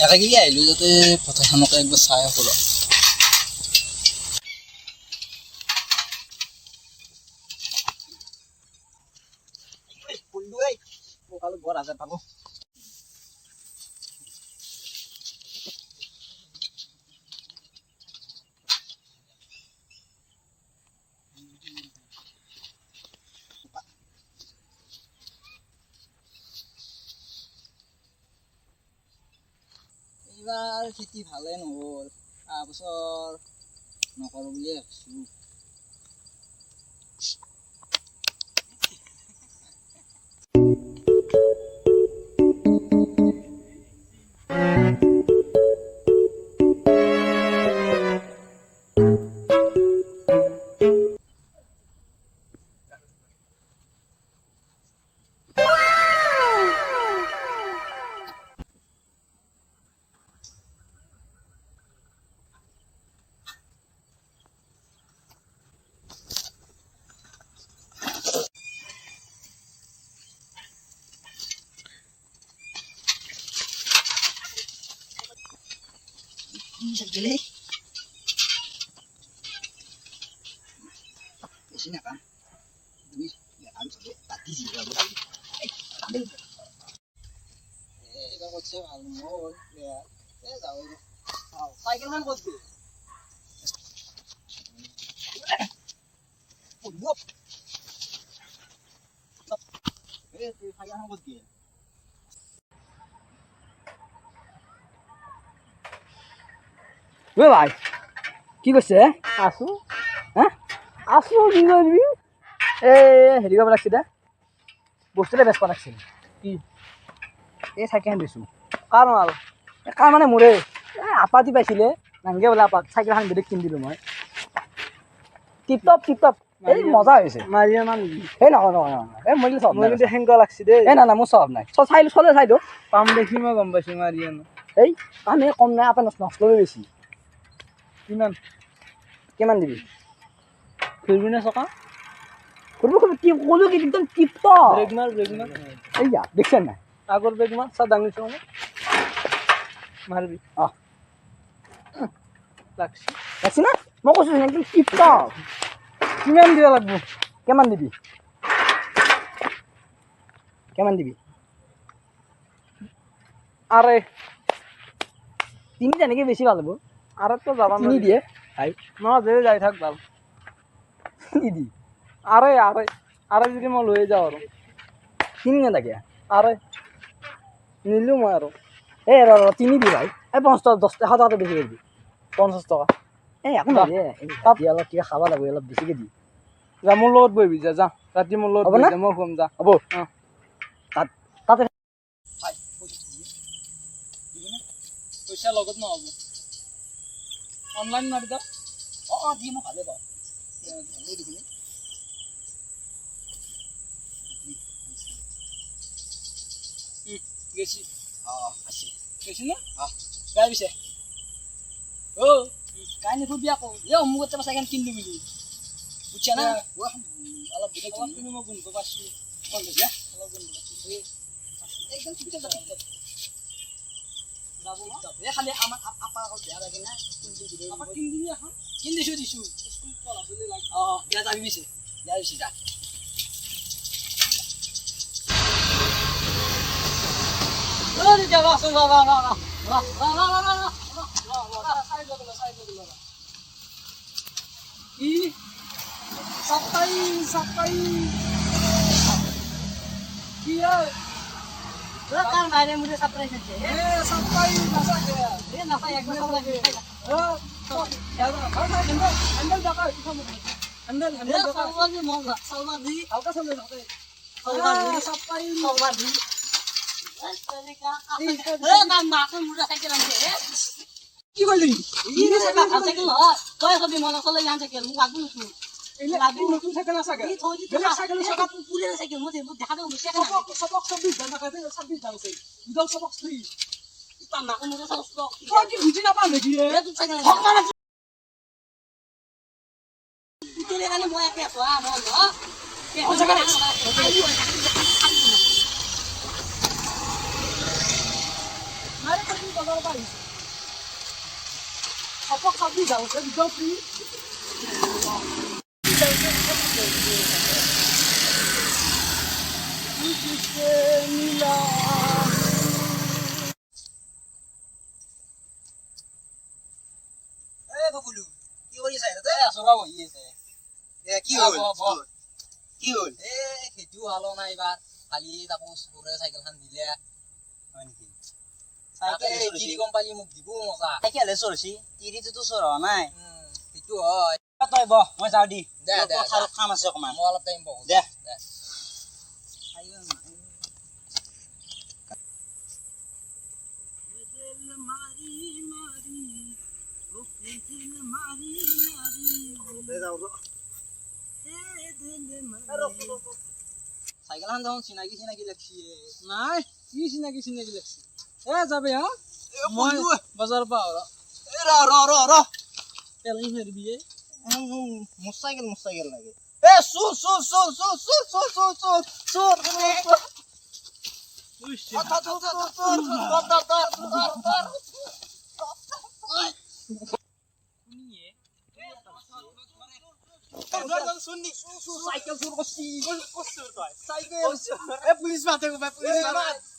একাকি আহিলোঁ যাতে পথাৰখনকে একবাৰ চাই আহোঁ ৰ। বৰ আজাৰ পাব এইবাৰ খেতি ভালে নহ'ল, অহা বছৰ নকৰোঁ বুলিয়ে ভাবিছোঁ। Gile. Sini apa? Duit, ya harus ada tadi sih kalau tadi. Ambil. Kalau saya almol, ya, saya tahu itu. Cycle kan buat dia. Buat. Cycle kan buat dia. ভাই কি কৈছে আছো হা আছো কি করবি হেৰি কৰিব লাগিছে দে বস্তুটা বেচবা লাগিছিল কি এই চাইকেলখন দিছোঁ কাৰ মাল কাৰ মানে মোৰে আপাতি পাইছিলে নাংগে বোলে আপাত চাইকেলখন বেলেগ কিনি দিলোঁ মই টিপটপ টিপটপ এই মজা হৈছে মাৰিয়া মান এই নহয় নহয় এই মই চব মই কিন্তু সেনেকুৱা লাগছে দেই এই না না মোৰ চব নাই চাই চলে চাই দিওঁ পাম দেখি মই গম পাইছোঁ মাৰিয়া এই পাম এই কম নাই আপে নষ্ট লৈ বেছি কিমান দিবি ঘূৰিবি না চকা ঘূৰিব কি ক'লো কি একদম টিপ ব্ৰেক মাৰ এইয়া দেখছেন নাই আগৰ ব্ৰেক মাৰ চা দাঙিছ মানে মাৰিবি লাগছি না মই কৈছোঁ একদম টিপ কিমান দিব লাগিব কিমান দিবি আৰে তিনি তেনেকৈ বেছি ভাল হ'ব আৰু তো যাবা তিনি দিয়ে ভাই নহয় যাই থাক ভাল নিদি আৰে আৰে আৰে যদি মই লৈ যাওঁ আৰু তিনি নাথাকে আৰে নিলোঁ মই আৰু এই ৰ তিনি দি ভাই এই 50 10 টকা বেছি কৰি দি 50 টকা এই একো নহয় ৰাতি অলপ কিবা খাব লাগিব অলপ বেছিকৈ দি যা মোৰ লগত বহিবি যা ৰাতি মোৰ লগত বহি যা মই শুম যা হ'ব তাতে পইচা লগত নহ'ব অনলাইন মাৰি দাও দি মই ভালে পাওঁ গেছি আছে গেছি না গাই পিছে কাই নুখুবি আকৌ মোক এটা চাইকেল কিনিলো বুলি বুজিছা না অলপ বেলেগ তুমি মই গোন্ধ পাইছোঁ অলপ গোন্ধ পাইছোঁ একদম ঠিক আছে খালি আমাৰ আপা আকৌ বেয়া লাগে না কিনি দিছোঁ দিয়া যাবি পিছে দিয়া পিছে যা Kan ada muda surprise aja. Surprise masa aja. Dia napa ya gua lagi. Ya handle dakar itu kamu. Handle dakar. Salwa mau enggak? Salwa di. Alka sampai dakar. Salwa di. Surprise. Salwa di. Mama aku muda cycle aja. কি বলি ini cycle lah. Kau yang mana kalau yang cycle muka aku lucu. Ini notun cycle asaga. Ini cycle asaga punya cycle mau দেখা দাও বেশি kan. Sabak 26 dan kata 26 daw say. Daw sabak 3. Kita nak umur sabak. Kau ki buji apa lagi ya? Ya tu cycle. Hok mana? Itu dia kan mau ya kayak apa mau enggak? Oh cycle. Mari pergi ke bawah. Sabi daw, please. এ বকুলু কি কৰি আছা তাতে আছৰা বহি আছে এ কি হ'ল কি হ'ল এ খেতিও হালো নাই এবাৰ খালি তাকো স্কুৰে চাইকেলখন দিলে হয় নেকি চাইকেল কি কোম্পানী মোক দিব মজা চাইকেলে চৰছি তিৰিটো চৰা নাই সেইটো হয় তই বহ মই যাও দি দে পথাৰত কাম আছে অকমান মই অলপ টাইম বহো দে চাইকেলখন দেখোন চিনাকি চিনাকি লাগছি নাই কি চিনাকি চিনাকি লাগছি এ যাবে হা মই বজাৰৰ পৰা ৰ পেলাই ফেৰবি মোটৰচাইকেল লাগে এ চুৰ সাইকেল চুৰ কৰছি সাইকেল এ পুলিশ মাতে গো পুলিশ মাতে